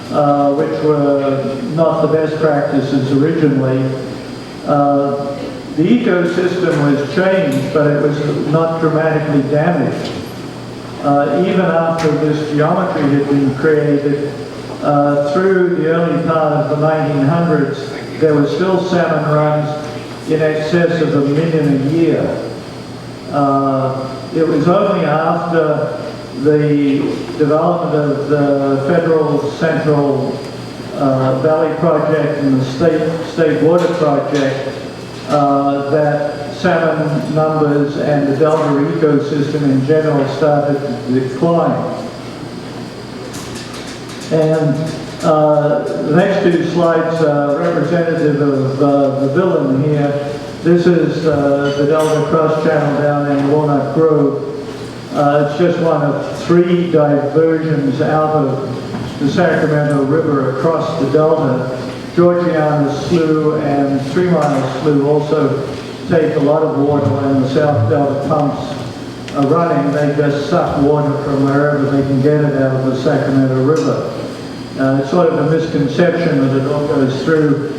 which were not the best practices originally. The ecosystem was changed, but it was not dramatically damaged. Even after this geometry had been created, through the early part of the 1900s, there were still salmon runs in excess of 1 million a year. It was only after the development of the Federal Central Valley Project and the State Water Project that salmon numbers and the Delta ecosystem in general started to decline. And the next two slides are representative of the villain here. This is the Delta Cross Channel down in Walnut Grove. It's just one of 3 diversions out of the Sacramento River across the Delta. Georgiana Slough and 3 Mile Slough also take a lot of water when the South Delta pumps are running. They just suck water from wherever they can get it out of the Sacramento River. It's sort of a misconception that it all goes through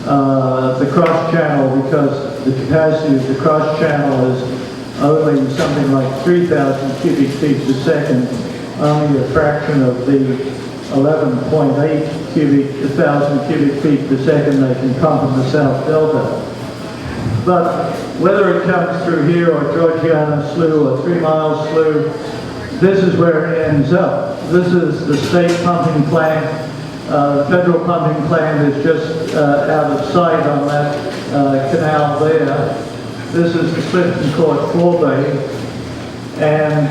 the cross channel, because the capacity of the cross channel is only something like 3,000 cubic feet per second, only a fraction of the 11.8 thousand cubic feet per second they can pump in the South Delta. But whether it comes through here or Georgiana Slough or 3 Mile Slough, this is where it ends up. This is the state pumping plant. The federal pumping plant is just out of sight on that canal there. This is the Clifton Court forebay, and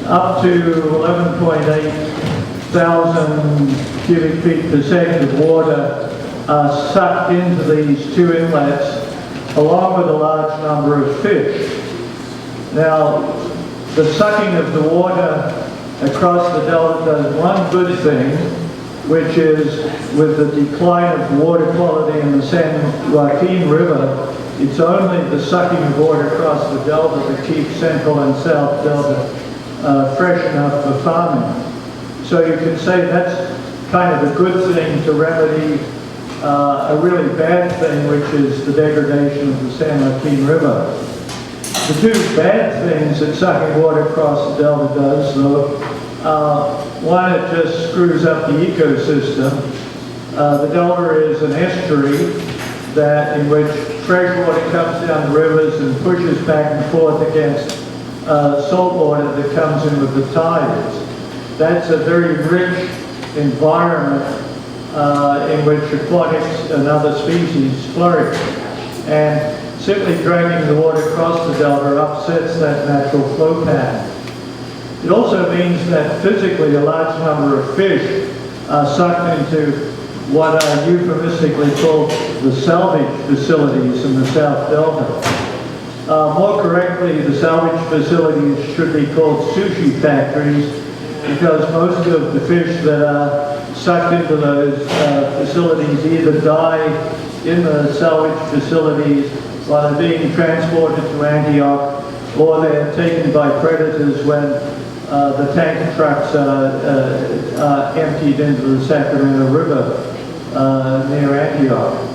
up to 11.8 thousand cubic feet per second of water are sucked into these 2 inlets, along with a large number of fish. Now, the sucking of the water across the Delta does one good thing, which is with the decline of water quality in the San Joaquin River, it's only the sucking of water across the Delta that keeps Central and South Delta fresh enough for farming. So you can say that's kind of a good thing to remedy a really bad thing, which is the degradation of the San Joaquin River. The 2 bad things that sucking water across the Delta does, though, one, it just screws up the ecosystem. The Delta is an estuary in which fresh water comes down the rivers and pushes back and forth against salt water that comes in with the tides. That's a very rich environment in which aquatics and other species flourish. And simply dragging the water across the Delta upsets that natural flow pattern. It also means that physically a large number of fish are sucked into what are euphemistically called the salvage facilities in the South Delta. More correctly, the salvage facilities should be called sushi factories, because most of the fish that are sucked into those facilities either die in the salvage facilities while they're being transported to Antioch, or they're taken by predators when the tanker trucks are emptied into the Sacramento River near Antioch.